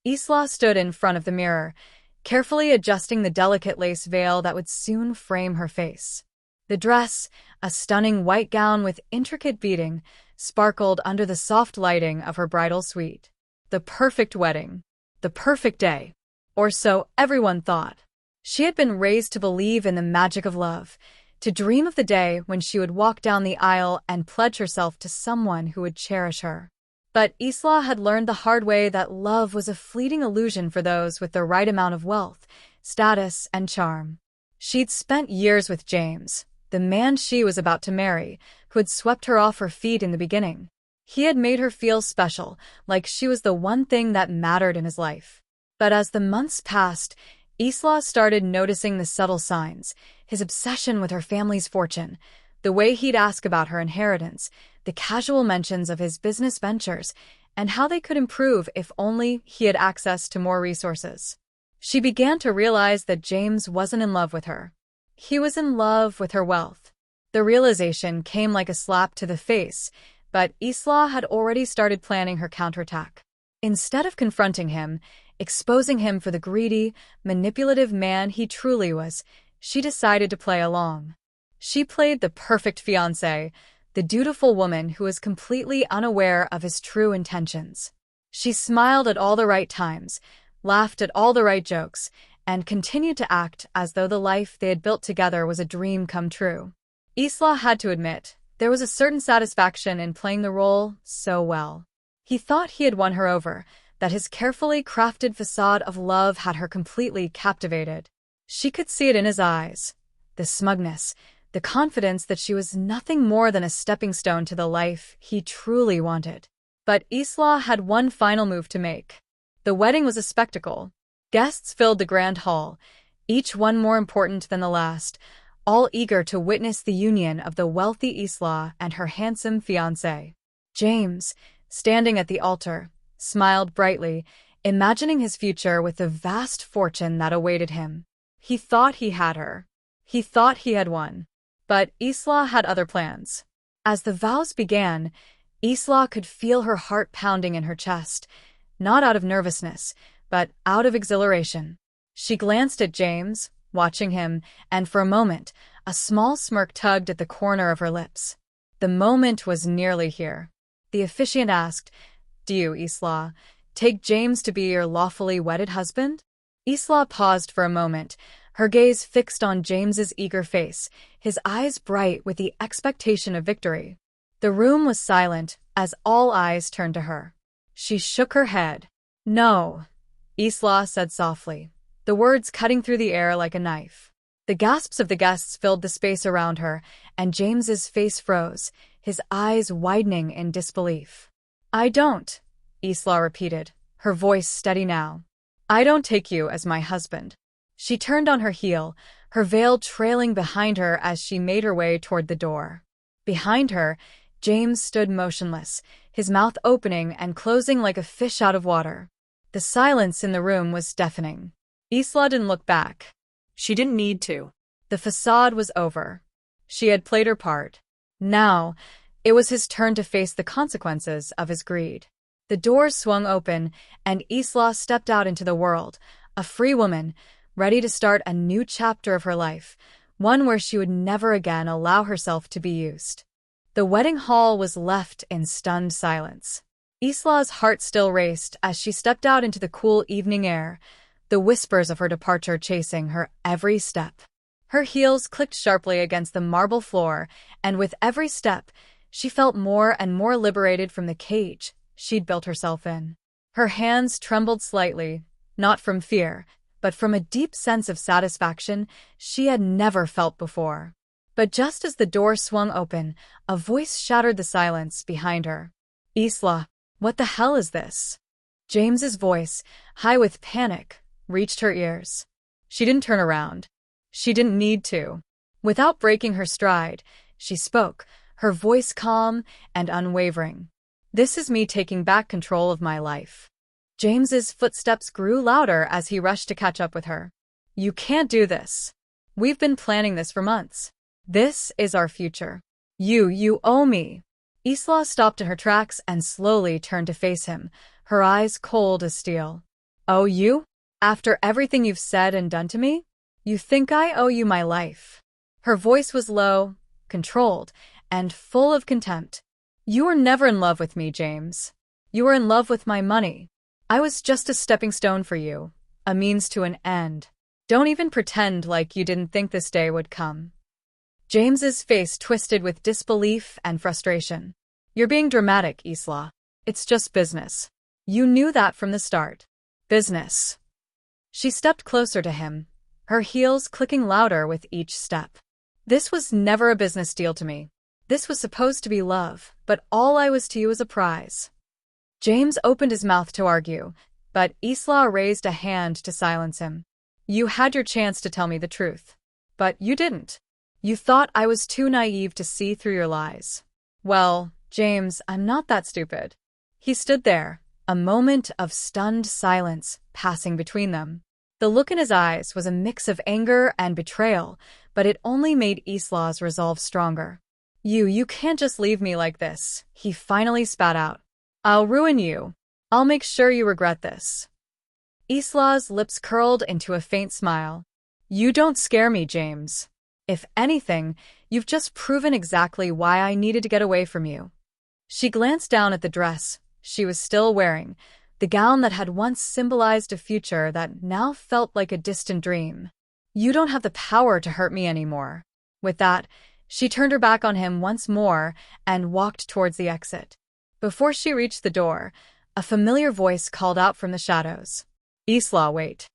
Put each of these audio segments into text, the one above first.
Isla stood in front of the mirror, carefully adjusting the delicate lace veil that would soon frame her face. The dress, a stunning white gown with intricate beading, sparkled under the soft lighting of her bridal suite. The perfect wedding. The perfect day. Or so everyone thought. She had been raised to believe in the magic of love, to dream of the day when she would walk down the aisle and pledge herself to someone who would cherish her. But Isla had learned the hard way that love was a fleeting illusion for those with the right amount of wealth, status, and charm. She'd spent years with James, the man she was about to marry, who had swept her off her feet in the beginning. He had made her feel special, like she was the one thing that mattered in his life. But as the months passed, Isla started noticing the subtle signs: his obsession with her family's fortune, the way he'd ask about her inheritance, the casual mentions of his business ventures, and how they could improve if only he had access to more resources. She began to realize that James wasn't in love with her. He was in love with her wealth. The realization came like a slap to the face, but Isla had already started planning her counterattack. Instead of confronting him, exposing him for the greedy, manipulative man he truly was, she decided to play along. She played the perfect fiancé, the dutiful woman who was completely unaware of his true intentions. She smiled at all the right times, laughed at all the right jokes, and continued to act as though the life they had built together was a dream come true. Isla had to admit, there was a certain satisfaction in playing the role so well. He thought he had won her over, that his carefully crafted facade of love had her completely captivated. She could see it in his eyes, the smugness, the confidence that she was nothing more than a stepping stone to the life he truly wanted. But Isla had one final move to make. The wedding was a spectacle. Guests filled the grand hall, each one more important than the last, all eager to witness the union of the wealthy Isla and her handsome fiancé. James, standing at the altar, smiled brightly, imagining his future with the vast fortune that awaited him. He thought he had her. He thought he had won. But Isla had other plans. As the vows began, Isla could feel her heart pounding in her chest, not out of nervousness, but out of exhilaration. She glanced at James, watching him, and for a moment, a small smirk tugged at the corner of her lips. The moment was nearly here. The officiant asked, "Do you, Isla, take James to be your lawfully wedded husband?" Isla paused for a moment, her gaze fixed on James's eager face, his eyes bright with the expectation of victory. The room was silent as all eyes turned to her. She shook her head. "No," Isla said softly, the words cutting through the air like a knife. The gasps of the guests filled the space around her, and James's face froze, his eyes widening in disbelief. "I don't," Isla repeated, her voice steady now. "I don't take you as my husband." She turned on her heel, her veil trailing behind her as she made her way toward the door. Behind her, James stood motionless, his mouth opening and closing like a fish out of water. The silence in the room was deafening. Isla didn't look back. She didn't need to. The facade was over. She had played her part. Now, it was his turn to face the consequences of his greed. The door swung open, and Isla stepped out into the world, a free woman, ready to start a new chapter of her life, one where she would never again allow herself to be used. The wedding hall was left in stunned silence. Isla's heart still raced as she stepped out into the cool evening air, the whispers of her departure chasing her every step. Her heels clicked sharply against the marble floor, and with every step, she felt more and more liberated from the cage she'd built herself in. Her hands trembled slightly, not from fear, but from a deep sense of satisfaction she had never felt before. But just as the door swung open, a voice shattered the silence behind her. "Isla, what the hell is this?" James's voice, high with panic, reached her ears. She didn't turn around. She didn't need to. Without breaking her stride, she spoke, her voice calm and unwavering. "This is me taking back control of my life." James's footsteps grew louder as he rushed to catch up with her. "You can't do this. We've been planning this for months. This is our future. You owe me." Isla stopped in her tracks and slowly turned to face him, her eyes cold as steel. Oh, you? After everything you've said and done to me? You think I owe you my life? Her voice was low, controlled, and full of contempt. You were never in love with me, James. You were in love with my money. I was just a stepping stone for you, a means to an end. Don't even pretend like you didn't think this day would come. James's face twisted with disbelief and frustration. You're being dramatic, Isla. It's just business. You knew that from the start. Business. She stepped closer to him, her heels clicking louder with each step. This was never a business deal to me. This was supposed to be love, but all I was to you was a prize. James opened his mouth to argue, but Isla raised a hand to silence him. You had your chance to tell me the truth. But you didn't. You thought I was too naive to see through your lies. Well, James, I'm not that stupid. He stood there, a moment of stunned silence passing between them. The look in his eyes was a mix of anger and betrayal, but it only made Isla's resolve stronger. You can't just leave me like this, he finally spat out. I'll ruin you. I'll make sure you regret this. Isla's lips curled into a faint smile. You don't scare me, James. If anything, you've just proven exactly why I needed to get away from you. She glanced down at the dress she was still wearing, the gown that had once symbolized a future that now felt like a distant dream. You don't have the power to hurt me anymore. With that, she turned her back on him once more and walked towards the exit. Before she reached the door, a familiar voice called out from the shadows. Isla, wait.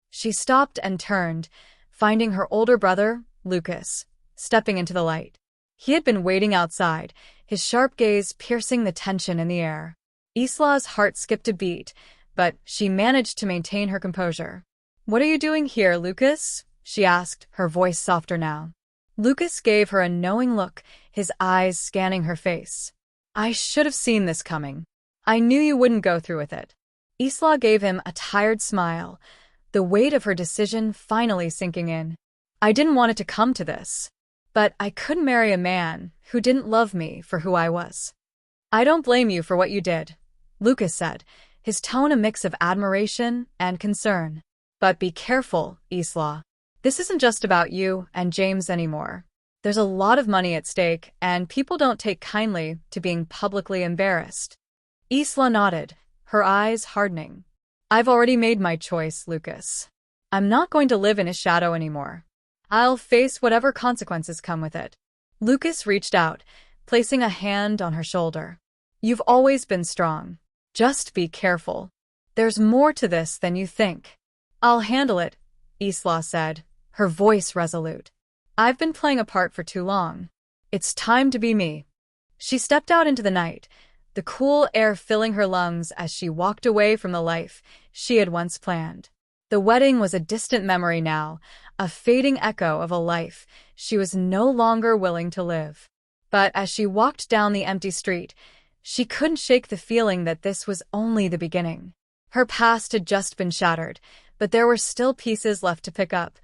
She stopped and turned, finding her older brother, Lucas, stepping into the light. He had been waiting outside, his sharp gaze piercing the tension in the air. Isla's heart skipped a beat, but she managed to maintain her composure. What are you doing here, Lucas? She asked, her voice softer now. Lucas gave her a knowing look, his eyes scanning her face. I should have seen this coming. I knew you wouldn't go through with it. Isla gave him a tired smile, the weight of her decision finally sinking in. I didn't want it to come to this, but I couldn't marry a man who didn't love me for who I was. I don't blame you for what you did, Lucas said, his tone a mix of admiration and concern. But be careful, Isla. This isn't just about you and James anymore. There's a lot of money at stake, and people don't take kindly to being publicly embarrassed. Isla nodded, her eyes hardening. I've already made my choice, Lucas. I'm not going to live in his shadow anymore. I'll face whatever consequences come with it. Lucas reached out, placing a hand on her shoulder. You've always been strong. Just be careful. There's more to this than you think. I'll handle it, Isla said, her voice resolute. I've been playing a part for too long. It's time to be me. She stepped out into the night, the cool air filling her lungs as she walked away from the life she had once planned. The wedding was a distant memory now, a fading echo of a life she was no longer willing to live. But as she walked down the empty street, she couldn't shake the feeling that this was only the beginning. Her past had just been shattered, but there were still pieces left to pick up,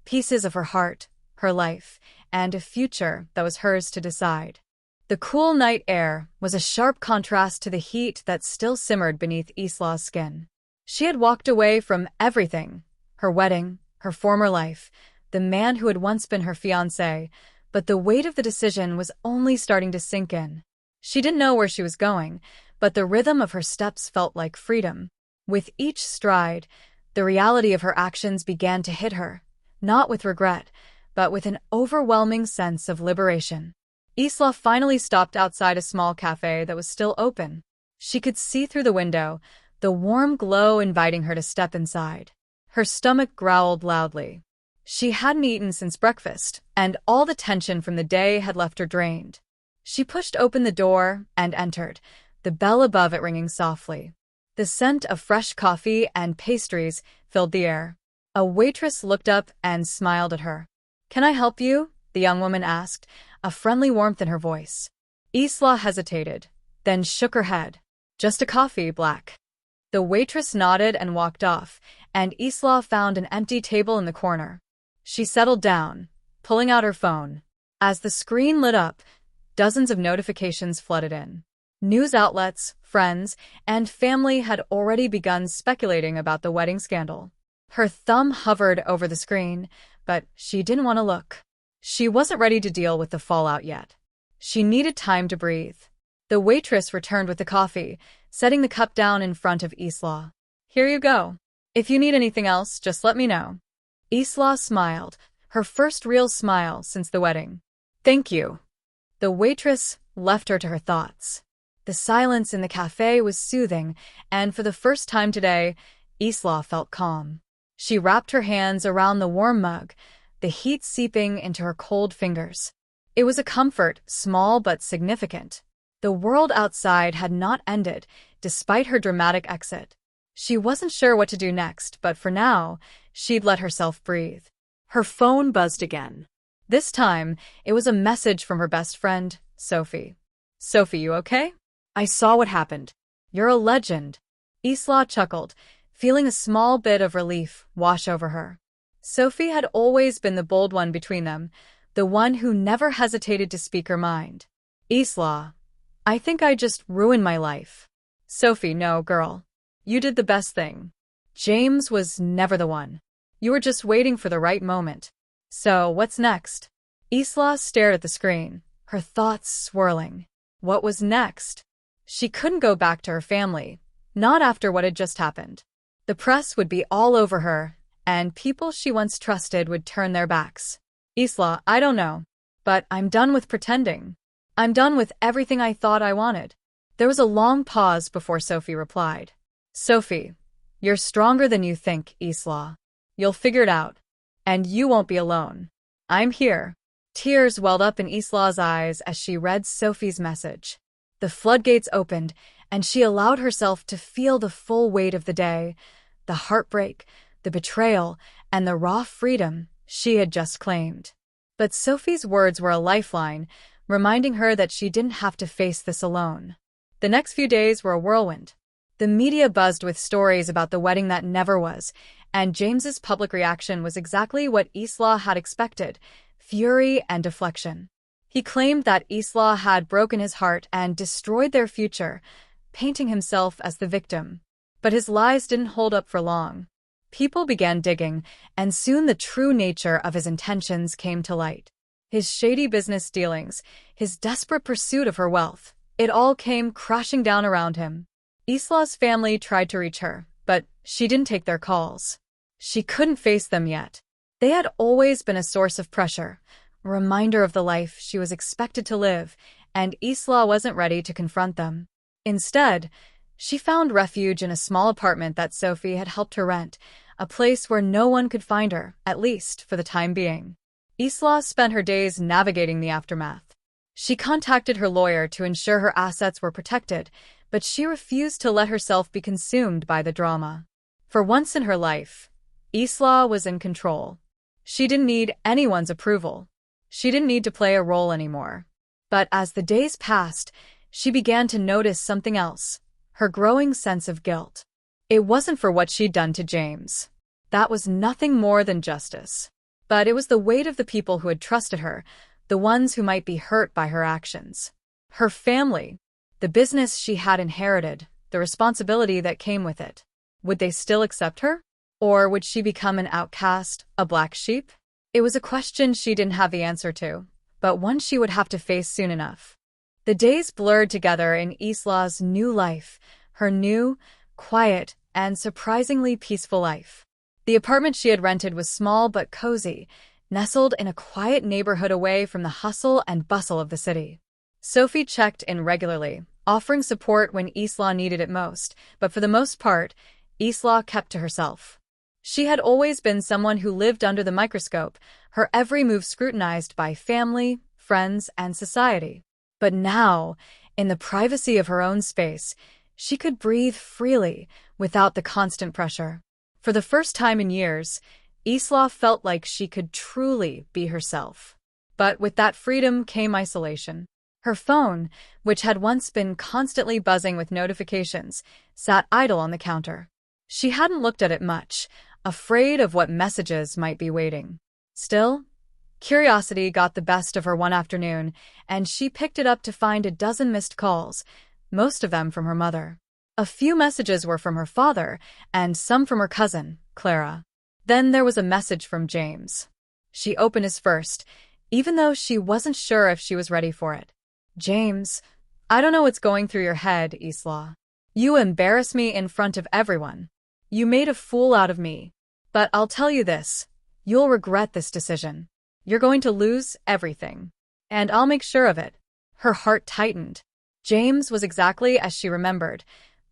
pieces of her heart, her life, and a future that was hers to decide. The cool night air was a sharp contrast to the heat that still simmered beneath Isla's skin. She had walked away from everything, her wedding, her former life, the man who had once been her fiancé, but the weight of the decision was only starting to sink in. She didn't know where she was going, but the rhythm of her steps felt like freedom. With each stride, the reality of her actions began to hit her, not with regret, but with an overwhelming sense of liberation. Isla finally stopped outside a small cafe that was still open. She could see through the window, the warm glow inviting her to step inside. Her stomach growled loudly. She hadn't eaten since breakfast, and all the tension from the day had left her drained. She pushed open the door and entered, the bell above it ringing softly. The scent of fresh coffee and pastries filled the air. A waitress looked up and smiled at her. Can I help you? The young woman asked, a friendly warmth in her voice. Isla hesitated, then shook her head. Just a coffee, Black. The waitress nodded and walked off, and Isla found an empty table in the corner. She settled down, pulling out her phone. As the screen lit up, dozens of notifications flooded in. News outlets, friends, and family had already begun speculating about the wedding scandal. Her thumb hovered over the screen, but she didn't want to look. She wasn't ready to deal with the fallout yet. She needed time to breathe. The waitress returned with the coffee, setting the cup down in front of Isla. "Here you go. If you need anything else, just let me know." Isla smiled, her first real smile since the wedding. "Thank you." The waitress left her to her thoughts. The silence in the cafe was soothing, and for the first time today, Isla felt calm. She wrapped her hands around the warm mug, the heat seeping into her cold fingers. It was a comfort, small but significant. The world outside had not ended, despite her dramatic exit. She wasn't sure what to do next, but for now, she'd let herself breathe. Her phone buzzed again. This time, it was a message from her best friend, Sophie. "Sophie, you okay? I saw what happened. You're a legend." Isla chuckled, feeling a small bit of relief wash over her. Sophie had always been the bold one between them, the one who never hesitated to speak her mind. "Isla, I think I just ruined my life." "Sophie, no, girl. You did the best thing. James was never the one. You were just waiting for the right moment. So, what's next?" Isla stared at the screen, her thoughts swirling. What was next? She couldn't go back to her family, not after what had just happened. The press would be all over her, and people she once trusted would turn their backs. "Isla, I don't know, but I'm done with pretending. I'm done with everything I thought I wanted." There was a long pause before Sophie replied. "Sophie, you're stronger than you think, Isla. You'll figure it out, and you won't be alone. I'm here." Tears welled up in Isla's eyes as she read Sophie's message. The floodgates opened, and she allowed herself to feel the full weight of the day, the heartbreak, the betrayal, and the raw freedom she had just claimed. But Sophie's words were a lifeline, reminding her that she didn't have to face this alone. The next few days were a whirlwind. The media buzzed with stories about the wedding that never was, and James's public reaction was exactly what Isla had expected: fury and deflection. He claimed that Isla had broken his heart and destroyed their future, painting himself as the victim. But his lies didn't hold up for long. People began digging, and soon the true nature of his intentions came to light. His shady business dealings, his desperate pursuit of her wealth, it all came crashing down around him. Isla's family tried to reach her, but she didn't take their calls. She couldn't face them yet. They had always been a source of pressure, a reminder of the life she was expected to live, and Isla wasn't ready to confront them. Instead, she found refuge in a small apartment that Sophie had helped her rent, a place where no one could find her, at least for the time being. Isla spent her days navigating the aftermath. She contacted her lawyer to ensure her assets were protected, but she refused to let herself be consumed by the drama. For once in her life, Isla was in control. She didn't need anyone's approval. She didn't need to play a role anymore. But as the days passed, she began to notice something else: her growing sense of guilt. It wasn't for what she'd done to James. That was nothing more than justice. But it was the weight of the people who had trusted her, the ones who might be hurt by her actions. Her family, the business she had inherited, the responsibility that came with it. Would they still accept her? Or would she become an outcast, a black sheep? It was a question she didn't have the answer to, but one she would have to face soon enough. The days blurred together in Isla's new life, her new, quiet, and surprisingly peaceful life. The apartment she had rented was small but cozy, nestled in a quiet neighborhood away from the hustle and bustle of the city. Sophie checked in regularly, offering support when Isla needed it most, but for the most part, Isla kept to herself. She had always been someone who lived under the microscope, her every move scrutinized by family, friends, and society. But now, in the privacy of her own space, she could breathe freely without the constant pressure. For the first time in years, Isla felt like she could truly be herself. But with that freedom came isolation. Her phone, which had once been constantly buzzing with notifications, sat idle on the counter. She hadn't looked at it much, afraid of what messages might be waiting. Still, curiosity got the best of her one afternoon, and she picked it up to find a dozen missed calls, most of them from her mother. A few messages were from her father, and some from her cousin, Clara. Then there was a message from James. She opened his first, even though she wasn't sure if she was ready for it. James, I don't know what's going through your head, Isla. You embarrass me in front of everyone. You made a fool out of me. But I'll tell you this, you'll regret this decision. You're going to lose everything. And I'll make sure of it. Her heart tightened. James was exactly as she remembered,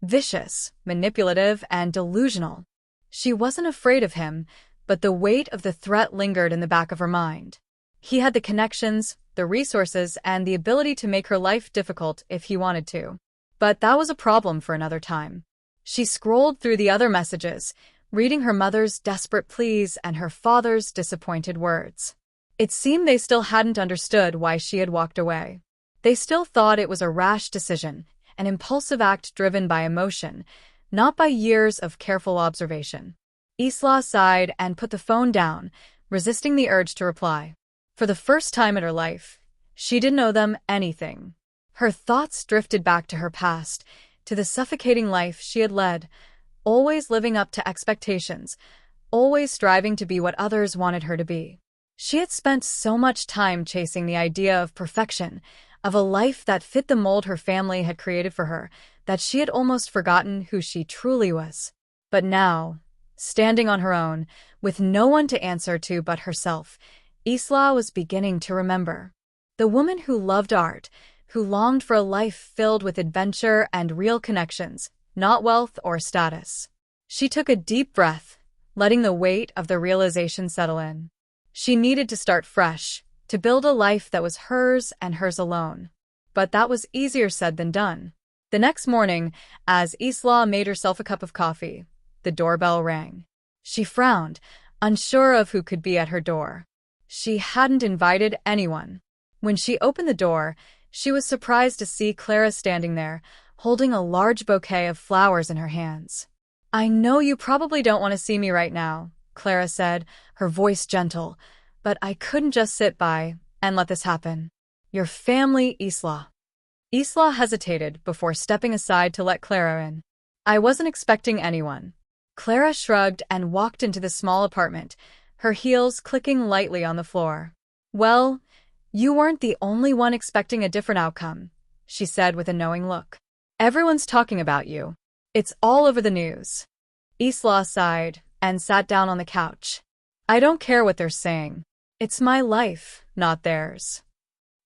vicious, manipulative, and delusional. She wasn't afraid of him, but the weight of the threat lingered in the back of her mind. He had the connections, the resources, and the ability to make her life difficult if he wanted to. But that was a problem for another time. She scrolled through the other messages, reading her mother's desperate pleas and her father's disappointed words. It seemed they still hadn't understood why she had walked away. They still thought it was a rash decision, an impulsive act driven by emotion, not by years of careful observation. Isla sighed and put the phone down, resisting the urge to reply. For the first time in her life, she didn't owe them anything. Her thoughts drifted back to her past, to the suffocating life she had led, always living up to expectations, always striving to be what others wanted her to be. She had spent so much time chasing the idea of perfection, of a life that fit the mold her family had created for her, that she had almost forgotten who she truly was. But now, standing on her own, with no one to answer to but herself, Isla was beginning to remember. The woman who loved art, who longed for a life filled with adventure and real connections, not wealth or status. She took a deep breath, letting the weight of the realization settle in. She needed to start fresh, to build a life that was hers and hers alone. But that was easier said than done. The next morning, as Isla made herself a cup of coffee, the doorbell rang. She frowned, unsure of who could be at her door. She hadn't invited anyone. When she opened the door, she was surprised to see Clara standing there, holding a large bouquet of flowers in her hands. "I know you probably don't want to see me right now," Clara said, her voice gentle, "but I couldn't just sit by and let this happen. Your family, Isla." Isla hesitated before stepping aside to let Clara in. "I wasn't expecting anyone." Clara shrugged and walked into the small apartment, her heels clicking lightly on the floor. "Well, you weren't the only one expecting a different outcome," she said with a knowing look. "Everyone's talking about you. It's all over the news." Isla sighed and sat down on the couch. "I don't care what they're saying. It's my life, not theirs."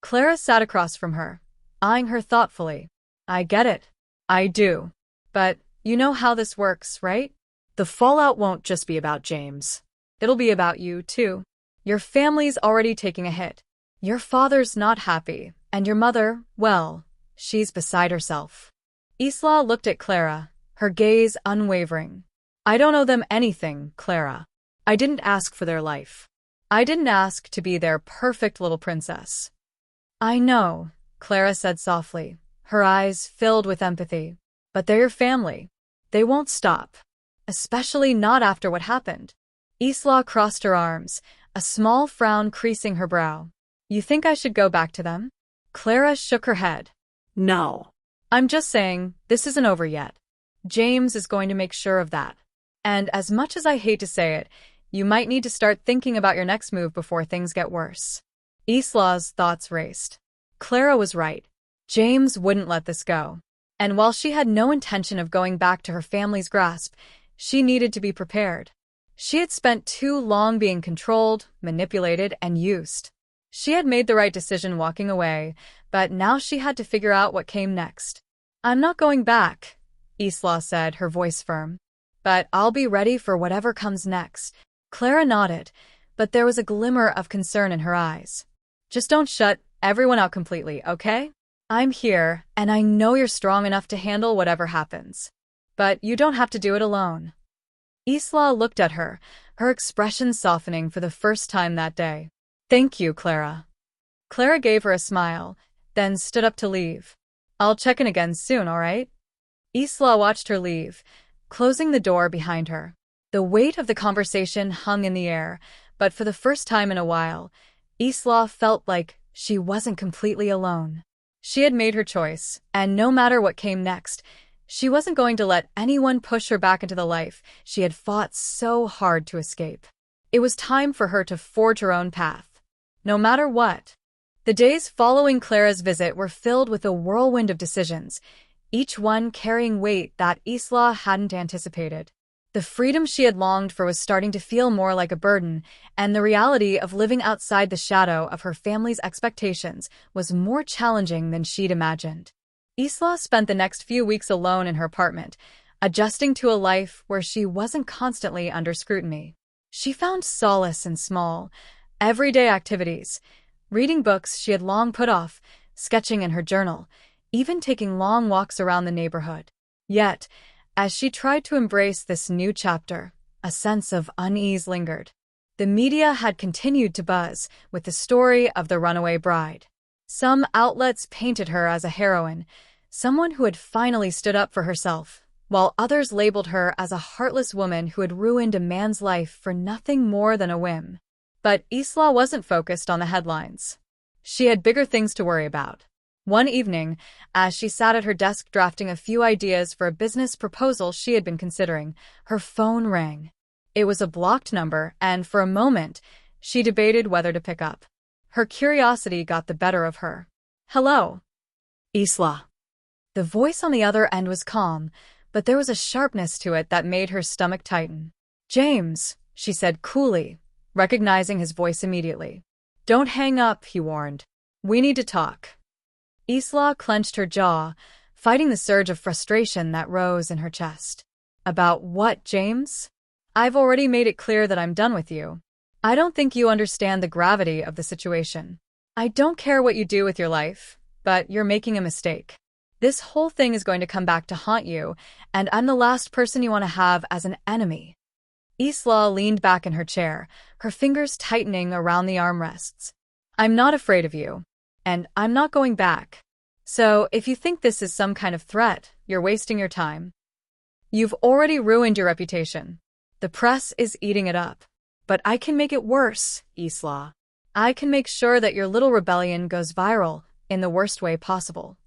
Clara sat across from her, eyeing her thoughtfully. "I get it. I do. But you know how this works, right? The fallout won't just be about James. It'll be about you, too. Your family's already taking a hit. Your father's not happy, and your mother, well, she's beside herself." Isla looked at Clara, her gaze unwavering. "I don't owe them anything, Clara. I didn't ask for their life. I didn't ask to be their perfect little princess." "I know," Clara said softly, her eyes filled with empathy. "But they're your family. They won't stop. Especially not after what happened." Isla crossed her arms, a small frown creasing her brow. "You think I should go back to them?" Clara shook her head. "No. I'm just saying, this isn't over yet. James is going to make sure of that. And as much as I hate to say it, you might need to start thinking about your next move before things get worse." Isla's thoughts raced. Clara was right. James wouldn't let this go. And while she had no intention of going back to her family's grasp, she needed to be prepared. She had spent too long being controlled, manipulated, and used. She had made the right decision walking away, but now she had to figure out what came next. "I'm not going back," Isla said, her voice firm. "But I'll be ready for whatever comes next." Clara nodded, but there was a glimmer of concern in her eyes. "Just don't shut everyone out completely, okay? I'm here, and I know you're strong enough to handle whatever happens. But you don't have to do it alone." Isla looked at her, her expression softening for the first time that day. "Thank you, Clara." Clara gave her a smile, then stood up to leave. "I'll check in again soon, all right?" Isla watched her leave, closing the door behind her. The weight of the conversation hung in the air, but for the first time in a while, Isla felt like she wasn't completely alone. She had made her choice, and no matter what came next, she wasn't going to let anyone push her back into the life she had fought so hard to escape. It was time for her to forge her own path, no matter what. The days following Clara's visit were filled with a whirlwind of decisions, each one carrying weight that Isla hadn't anticipated. The freedom she had longed for was starting to feel more like a burden, and the reality of living outside the shadow of her family's expectations was more challenging than she'd imagined. Isla spent the next few weeks alone in her apartment, adjusting to a life where she wasn't constantly under scrutiny. She found solace in small, everyday activities, reading books she had long put off, sketching in her journal, even taking long walks around the neighborhood. Yet, as she tried to embrace this new chapter, a sense of unease lingered. The media had continued to buzz with the story of the runaway bride. Some outlets painted her as a heroine, someone who had finally stood up for herself, while others labeled her as a heartless woman who had ruined a man's life for nothing more than a whim. But Isla wasn't focused on the headlines. She had bigger things to worry about. One evening, as she sat at her desk drafting a few ideas for a business proposal she had been considering, her phone rang. It was a blocked number, and for a moment, she debated whether to pick up. Her curiosity got the better of her. "Hello, Isla." The voice on the other end was calm, but there was a sharpness to it that made her stomach tighten. "James," she said coolly, recognizing his voice immediately. "Don't hang up," he warned. "We need to talk." Isla clenched her jaw, fighting the surge of frustration that rose in her chest. "About what, James? I've already made it clear that I'm done with you. I don't think you understand the gravity of the situation. I don't care what you do with your life, but you're making a mistake. This whole thing is going to come back to haunt you, and I'm the last person you want to have as an enemy." Isla leaned back in her chair, her fingers tightening around the armrests. "I'm not afraid of you. And I'm not going back. So if you think this is some kind of threat, you're wasting your time. You've already ruined your reputation. The press is eating it up. But I can make it worse, Isla. I can make sure that your little rebellion goes viral in the worst way possible."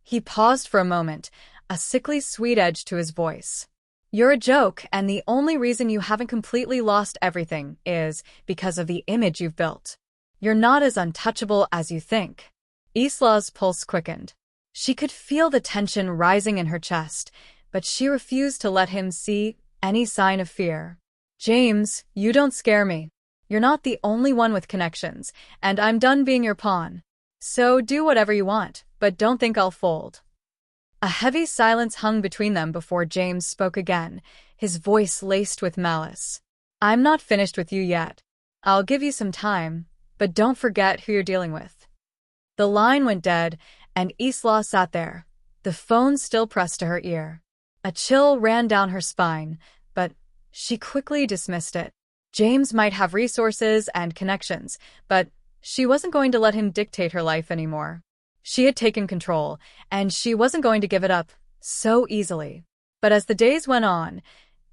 He paused for a moment, a sickly sweet edge to his voice. "You're a joke, and the only reason you haven't completely lost everything is because of the image you've built. You're not as untouchable as you think." Isla's pulse quickened. She could feel the tension rising in her chest, but she refused to let him see any sign of fear. "James, you don't scare me. You're not the only one with connections, and I'm done being your pawn. So do whatever you want, but don't think I'll fold." A heavy silence hung between them before James spoke again, his voice laced with malice. "I'm not finished with you yet. I'll give you some time. But don't forget who you're dealing with." The line went dead, and Isla sat there, the phone still pressed to her ear. A chill ran down her spine, but she quickly dismissed it. James might have resources and connections, but she wasn't going to let him dictate her life anymore. She had taken control, and she wasn't going to give it up so easily. But as the days went on,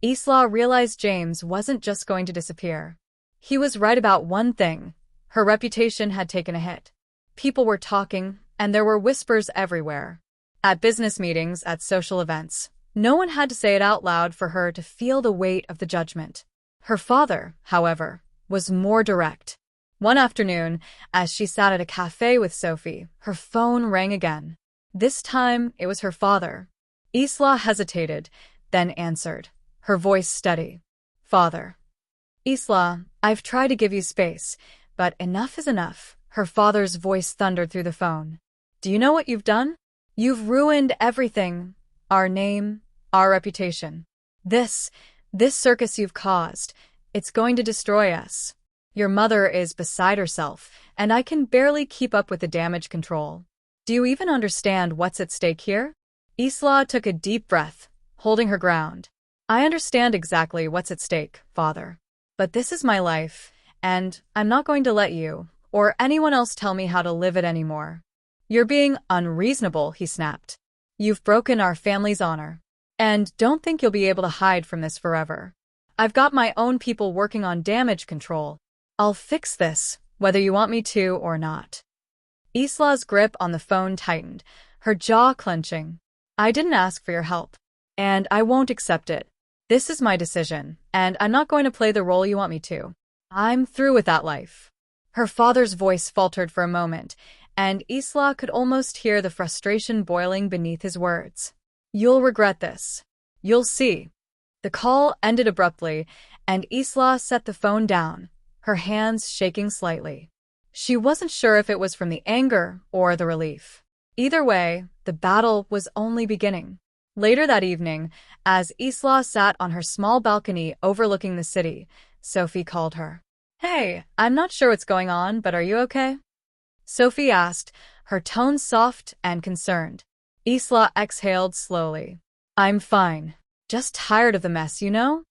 Isla realized James wasn't just going to disappear. He was right about one thing. Her reputation had taken a hit. People were talking, and there were whispers everywhere. At business meetings, at social events, no one had to say it out loud for her to feel the weight of the judgment. Her father, however, was more direct. One afternoon, as she sat at a cafe with Sophie, her phone rang again. This time, it was her father. Isla hesitated, then answered, her voice steady. "Father." "Isla, I've tried to give you space, but enough is enough," her father's voice thundered through the phone. "Do you know what you've done? You've ruined everything. Our name, our reputation. This circus you've caused, it's going to destroy us. Your mother is beside herself, and I can barely keep up with the damage control. Do you even understand what's at stake here?" Isla took a deep breath, holding her ground. "I understand exactly what's at stake, father. But this is my life, and I'm not going to let you or anyone else tell me how to live it anymore." "You're being unreasonable," he snapped. "You've broken our family's honor. And don't think you'll be able to hide from this forever. I've got my own people working on damage control. I'll fix this, whether you want me to or not." Isla's grip on the phone tightened, her jaw clenching. I didn't ask for your help. And I won't accept it. This is my decision, and I'm not going to play the role you want me to. I'm through with that life. Her father's voice faltered for a moment, and Isla could almost hear the frustration boiling beneath his words. You'll regret this. You'll see. The call ended abruptly, and Isla set the phone down, her hands shaking slightly. She wasn't sure if it was from the anger or the relief. Either way, the battle was only beginning. Later that evening, as Isla sat on her small balcony overlooking the city, Sophie called her. Hey, I'm not sure what's going on, but are you okay? Sophie asked, her tone soft and concerned. Isla exhaled slowly. I'm fine. Just tired of the mess, you know?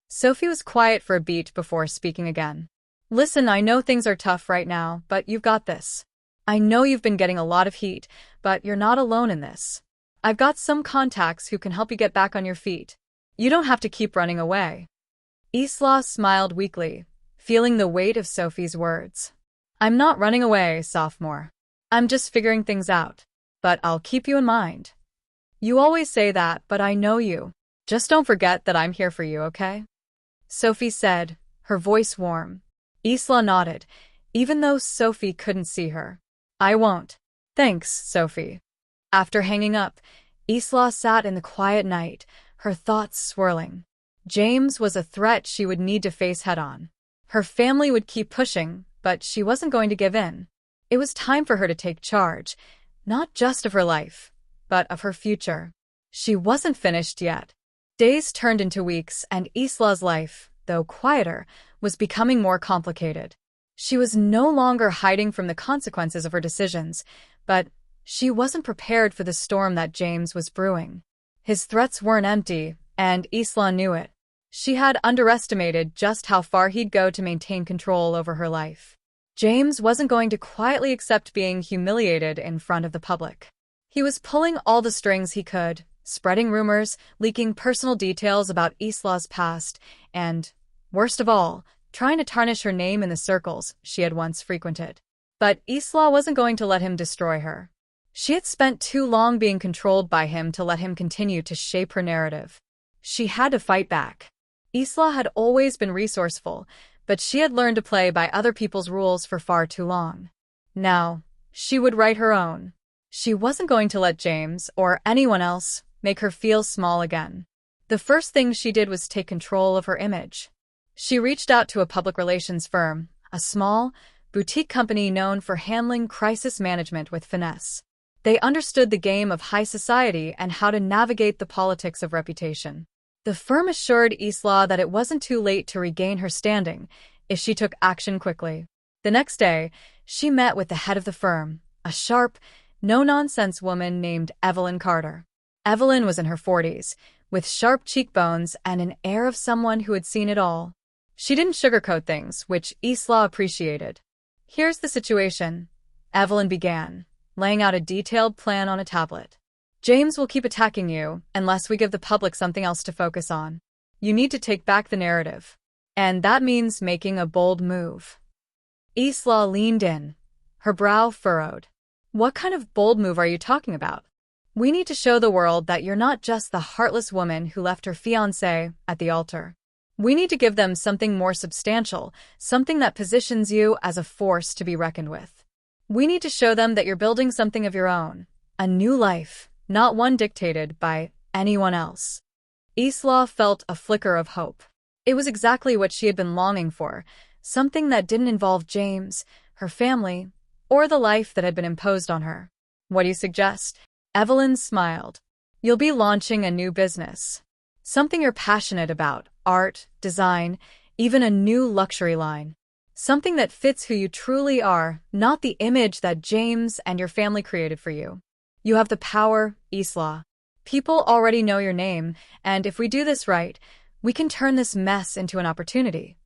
Sophie was quiet for a beat before speaking again. Listen, I know things are tough right now, but you've got this. I know you've been getting a lot of heat, but you're not alone in this. I've got some contacts who can help you get back on your feet. You don't have to keep running away. Isla smiled weakly, feeling the weight of Sophie's words. I'm not running away, sophomore. I'm just figuring things out. But I'll keep you in mind. You always say that, but I know you. Just don't forget that I'm here for you, okay? Sophie said, her voice warm. Isla nodded, even though Sophie couldn't see her. I won't. Thanks, Sophie. After hanging up, Isla sat in the quiet night, her thoughts swirling. James was a threat she would need to face head-on. Her family would keep pushing, but she wasn't going to give in. It was time for her to take charge, not just of her life, but of her future. She wasn't finished yet. Days turned into weeks, and Isla's life, though quieter, was becoming more complicated. She was no longer hiding from the consequences of her decisions, but she wasn't prepared for the storm that James was brewing. His threats weren't empty, and Isla knew it. She had underestimated just how far he'd go to maintain control over her life. James wasn't going to quietly accept being humiliated in front of the public. He was pulling all the strings he could, spreading rumors, leaking personal details about Isla's past, and, worst of all, trying to tarnish her name in the circles she had once frequented. But Isla wasn't going to let him destroy her. She had spent too long being controlled by him to let him continue to shape her narrative. She had to fight back. Isla had always been resourceful, but she had learned to play by other people's rules for far too long. Now, she would write her own. She wasn't going to let James, or anyone else, make her feel small again. The first thing she did was take control of her image. She reached out to a public relations firm, a small, boutique company known for handling crisis management with finesse. They understood the game of high society and how to navigate the politics of reputation. The firm assured Isla that it wasn't too late to regain her standing if she took action quickly. The next day, she met with the head of the firm, a sharp, no-nonsense woman named Evelyn Carter. Evelyn was in her 40s, with sharp cheekbones and an air of someone who had seen it all. She didn't sugarcoat things, which Isla appreciated. Here's the situation, Evelyn began, laying out a detailed plan on a tablet. James will keep attacking you unless we give the public something else to focus on. You need to take back the narrative. And that means making a bold move. Isla leaned in, her brow furrowed. What kind of bold move are you talking about? We need to show the world that you're not just the heartless woman who left her fiancé at the altar. We need to give them something more substantial, something that positions you as a force to be reckoned with. We need to show them that you're building something of your own, a new life, not one dictated by anyone else. Isla felt a flicker of hope. It was exactly what she had been longing for, something that didn't involve James, her family, or the life that had been imposed on her. What do you suggest? Evelyn smiled. You'll be launching a new business. Something you're passionate about, art, design, even a new luxury line. Something that fits who you truly are, not the image that James and your family created for you. You have the power, Isla. People already know your name, and if we do this right, we can turn this mess into an opportunity.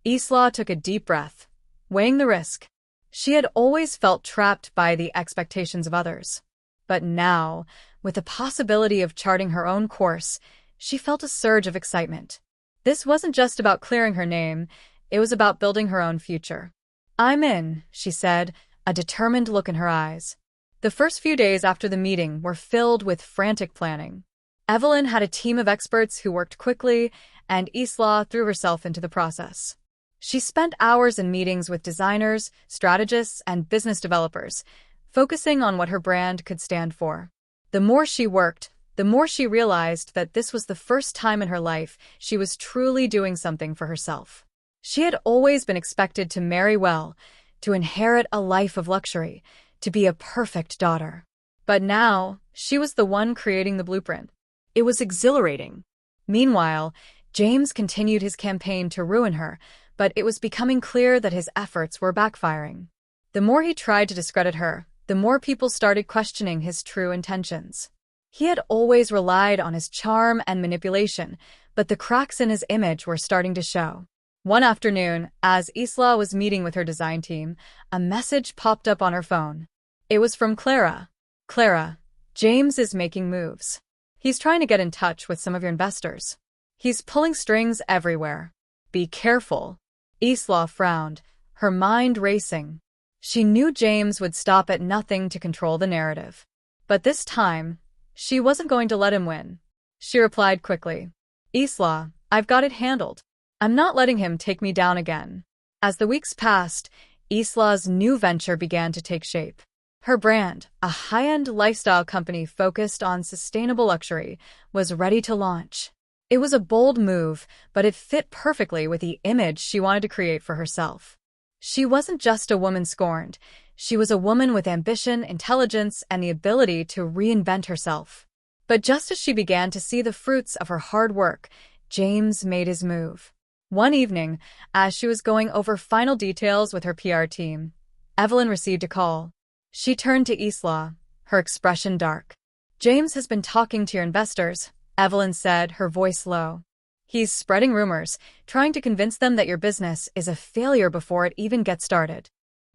Isla took a deep breath, weighing the risk. She had always felt trapped by the expectations of others. But now, with the possibility of charting her own course, she felt a surge of excitement. This wasn't just about clearing her name, it was about building her own future. I'm in, she said, a determined look in her eyes. The first few days after the meeting were filled with frantic planning. Evelyn had a team of experts who worked quickly, and Isla threw herself into the process. She spent hours in meetings with designers, strategists, and business developers, focusing on what her brand could stand for. The more she worked, the more she realized that this was the first time in her life she was truly doing something for herself. She had always been expected to marry well, to inherit a life of luxury, to be a perfect daughter. But now, she was the one creating the blueprint. It was exhilarating. Meanwhile, James continued his campaign to ruin her, but it was becoming clear that his efforts were backfiring. The more he tried to discredit her, the more people started questioning his true intentions. He had always relied on his charm and manipulation, but the cracks in his image were starting to show. One afternoon, as Isla was meeting with her design team, a message popped up on her phone. It was from Clara. Clara, James is making moves. He's trying to get in touch with some of your investors. He's pulling strings everywhere. Be careful. Isla frowned, her mind racing. She knew James would stop at nothing to control the narrative. But this time, she wasn't going to let him win. She replied quickly. Isla, I've got it handled. I'm not letting him take me down again. As the weeks passed, Isla's new venture began to take shape. Her brand, a high-end lifestyle company focused on sustainable luxury, was ready to launch. It was a bold move, but it fit perfectly with the image she wanted to create for herself. She wasn't just a woman scorned. She was a woman with ambition, intelligence, and the ability to reinvent herself. But just as she began to see the fruits of her hard work, James made his move. One evening, as she was going over final details with her PR team, Evelyn received a call. She turned to Isla, her expression dark. James has been talking to your investors, Evelyn said, her voice low. He's spreading rumors, trying to convince them that your business is a failure before it even gets started.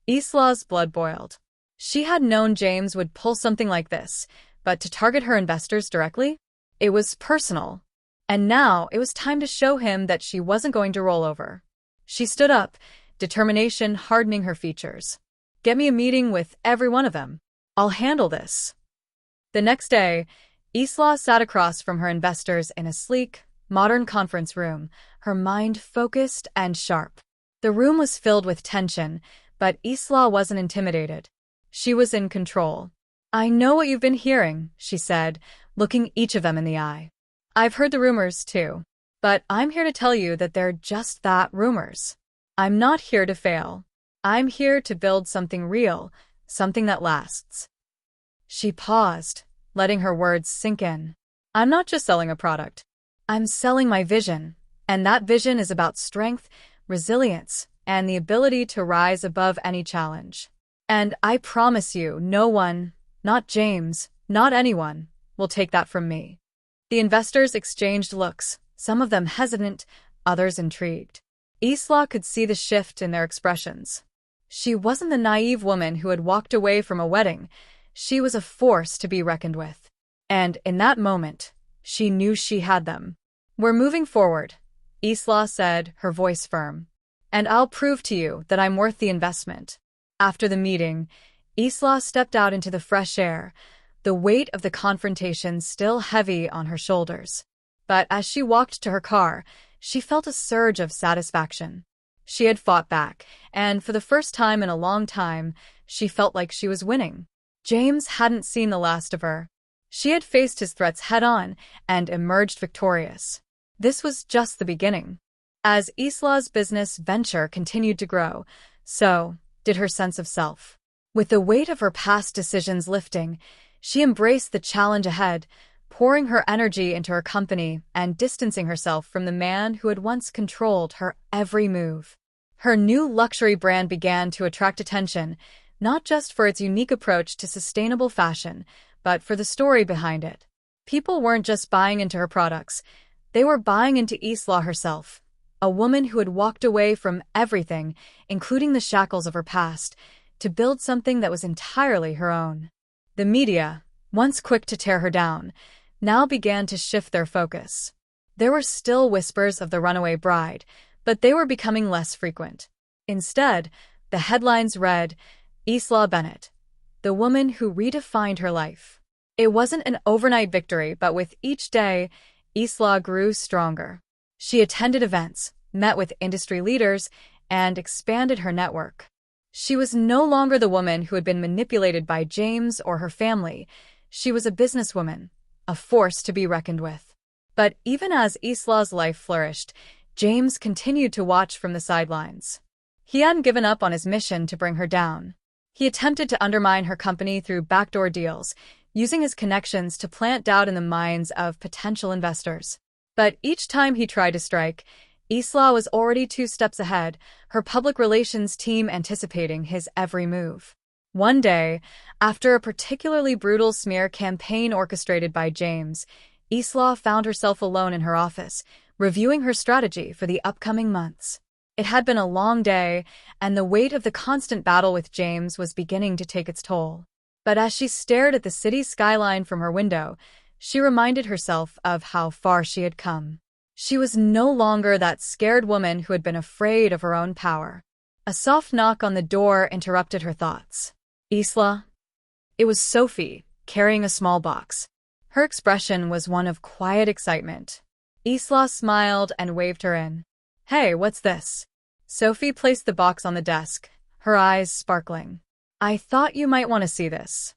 Isla's blood boiled. She had known James would pull something like this, but to target her investors directly? It was personal. And now it was time to show him that she wasn't going to roll over. She stood up, determination hardening her features. Get me a meeting with every one of them. I'll handle this. The next day, Isla sat across from her investors in a sleek, modern conference room, her mind focused and sharp. The room was filled with tension, but Isla wasn't intimidated. She was in control. I know what you've been hearing, she said, looking each of them in the eye. I've heard the rumors too, but I'm here to tell you that they're just that, rumors. I'm not here to fail. I'm here to build something real, something that lasts. She paused, letting her words sink in. I'm not just selling a product. I'm selling my vision, and that vision is about strength, resilience, and the ability to rise above any challenge. And I promise you, no one, not James, not anyone, will take that from me. The investors exchanged looks, some of them hesitant, others intrigued. Isla could see the shift in their expressions. She wasn't the naive woman who had walked away from a wedding. She was a force to be reckoned with. And in that moment, she knew she had them. We're moving forward, Isla said, her voice firm. And I'll prove to you that I'm worth the investment. After the meeting, Isla stepped out into the fresh air, the weight of the confrontation still heavy on her shoulders. But as she walked to her car, she felt a surge of satisfaction. She had fought back, and for the first time in a long time, she felt like she was winning. James hadn't seen the last of her. She had faced his threats head-on and emerged victorious. This was just the beginning. As Isla's business venture continued to grow, so did her sense of self. With the weight of her past decisions lifting, she embraced the challenge ahead, pouring her energy into her company and distancing herself from the man who had once controlled her every move. Her new luxury brand began to attract attention, not just for its unique approach to sustainable fashion, but for the story behind it. People weren't just buying into her products, they were buying into Isla herself, a woman who had walked away from everything, including the shackles of her past, to build something that was entirely her own. The media, once quick to tear her down, now began to shift their focus. There were still whispers of the runaway bride, but they were becoming less frequent. Instead, the headlines read, Isla Bennett, the woman who redefined her life. It wasn't an overnight victory, but with each day, Isla grew stronger. She attended events, met with industry leaders, and expanded her network. She was no longer the woman who had been manipulated by James or her family. She was a businesswoman, a force to be reckoned with. But even as Isla's life flourished, James continued to watch from the sidelines. He hadn't given up on his mission to bring her down. He attempted to undermine her company through backdoor deals, using his connections to plant doubt in the minds of potential investors. But each time he tried to strike, Isla was already 2 steps ahead, her public relations team anticipating his every move. One day, after a particularly brutal smear campaign orchestrated by James, Isla found herself alone in her office, reviewing her strategy for the upcoming months. It had been a long day, and the weight of the constant battle with James was beginning to take its toll. But as she stared at the city skyline from her window, she reminded herself of how far she had come. She was no longer that scared woman who had been afraid of her own power. A soft knock on the door interrupted her thoughts. Isla? It was Sophie, carrying a small box. Her expression was one of quiet excitement. Isla smiled and waved her in. Hey, what's this? Sophie placed the box on the desk, her eyes sparkling. I thought you might want to see this.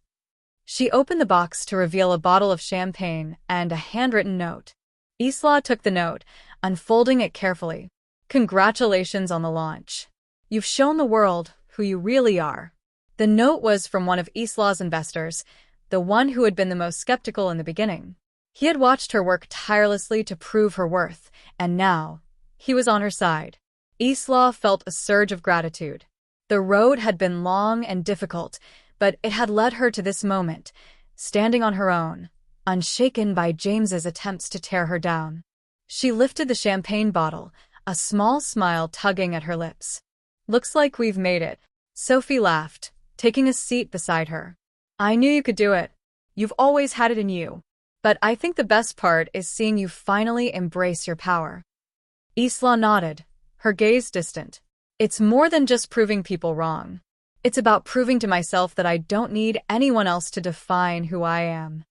She opened the box to reveal a bottle of champagne and a handwritten note. Isla took the note, unfolding it carefully. Congratulations on the launch. You've shown the world who you really are. The note was from one of Isla's investors, the one who had been the most skeptical in the beginning. He had watched her work tirelessly to prove her worth, and now, he was on her side. Isla felt a surge of gratitude. The road had been long and difficult, but it had led her to this moment, standing on her own, unshaken by James's attempts to tear her down. She lifted the champagne bottle, a small smile tugging at her lips. Looks like we've made it. Sophie laughed, taking a seat beside her. I knew you could do it. You've always had it in you. But I think the best part is seeing you finally embrace your power. Isla nodded, her gaze distant. It's more than just proving people wrong. It's about proving to myself that I don't need anyone else to define who I am.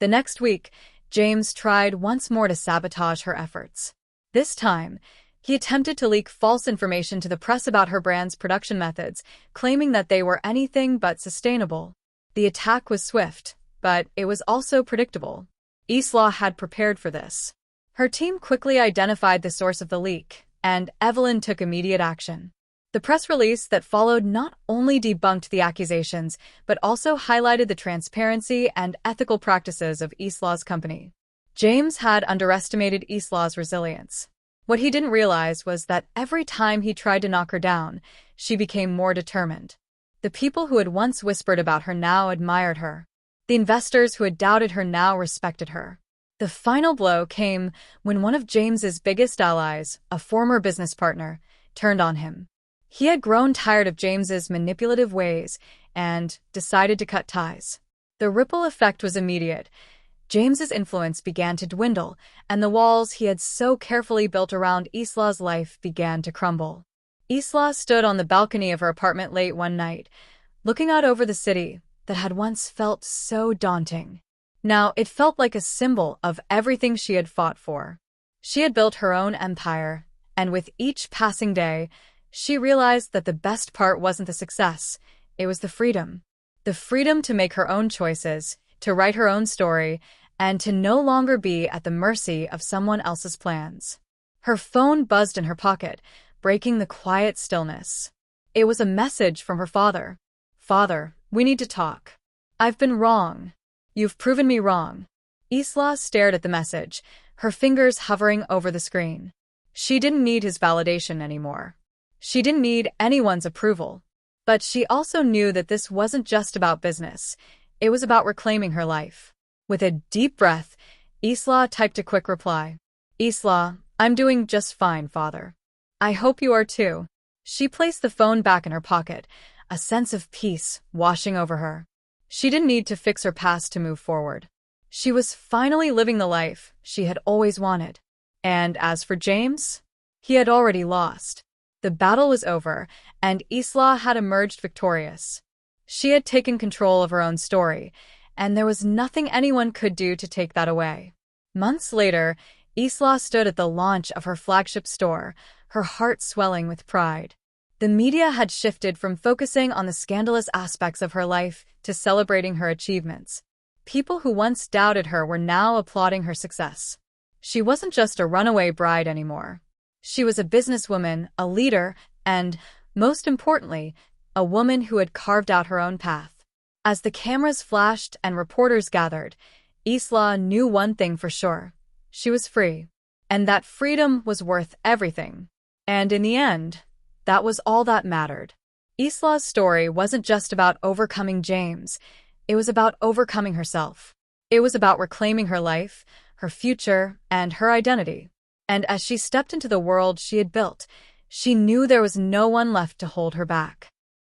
The next week, James tried once more to sabotage her efforts. This time, he attempted to leak false information to the press about her brand's production methods, claiming that they were anything but sustainable. The attack was swift, but it was also predictable. Isla had prepared for this. Her team quickly identified the source of the leak, and Evelyn took immediate action. The press release that followed not only debunked the accusations, but also highlighted the transparency and ethical practices of Isla's company. James had underestimated Isla's resilience. What he didn't realize was that every time he tried to knock her down, she became more determined. The people who had once whispered about her now admired her. The investors who had doubted her now respected her. The final blow came when one of James's biggest allies, a former business partner, turned on him. He had grown tired of James's manipulative ways and decided to cut ties. The ripple effect was immediate. James's influence began to dwindle, and the walls he had so carefully built around Isla's life began to crumble. Isla stood on the balcony of her apartment late one night, looking out over the city that had once felt so daunting. Now it felt like a symbol of everything she had fought for. She had built her own empire, and with each passing day, she realized that the best part wasn't the success, it was the freedom. The freedom to make her own choices, to write her own story, and to no longer be at the mercy of someone else's plans. Her phone buzzed in her pocket, breaking the quiet stillness. It was a message from her father. Father, we need to talk. I've been wrong. You've proven me wrong. Isla stared at the message, her fingers hovering over the screen. She didn't need his validation anymore. She didn't need anyone's approval. But she also knew that this wasn't just about business. It was about reclaiming her life. With a deep breath, Isla typed a quick reply. Isla, I'm doing just fine, Father. I hope you are too. She placed the phone back in her pocket, a sense of peace washing over her. She didn't need to fix her past to move forward. She was finally living the life she had always wanted. And as for James, he had already lost. The battle was over, and Isla had emerged victorious. She had taken control of her own story, and there was nothing anyone could do to take that away. Months later, Isla stood at the launch of her flagship store, her heart swelling with pride. The media had shifted from focusing on the scandalous aspects of her life to celebrating her achievements. People who once doubted her were now applauding her success. She wasn't just a runaway bride anymore. She was a businesswoman, a leader, and, most importantly, a woman who had carved out her own path. As the cameras flashed and reporters gathered, Isla knew one thing for sure. She was free. And that freedom was worth everything. And in the end, that was all that mattered. Isla's story wasn't just about overcoming James. It was about overcoming herself. It was about reclaiming her life, her future, and her identity. And as she stepped into the world she had built, she knew there was no one left to hold her back.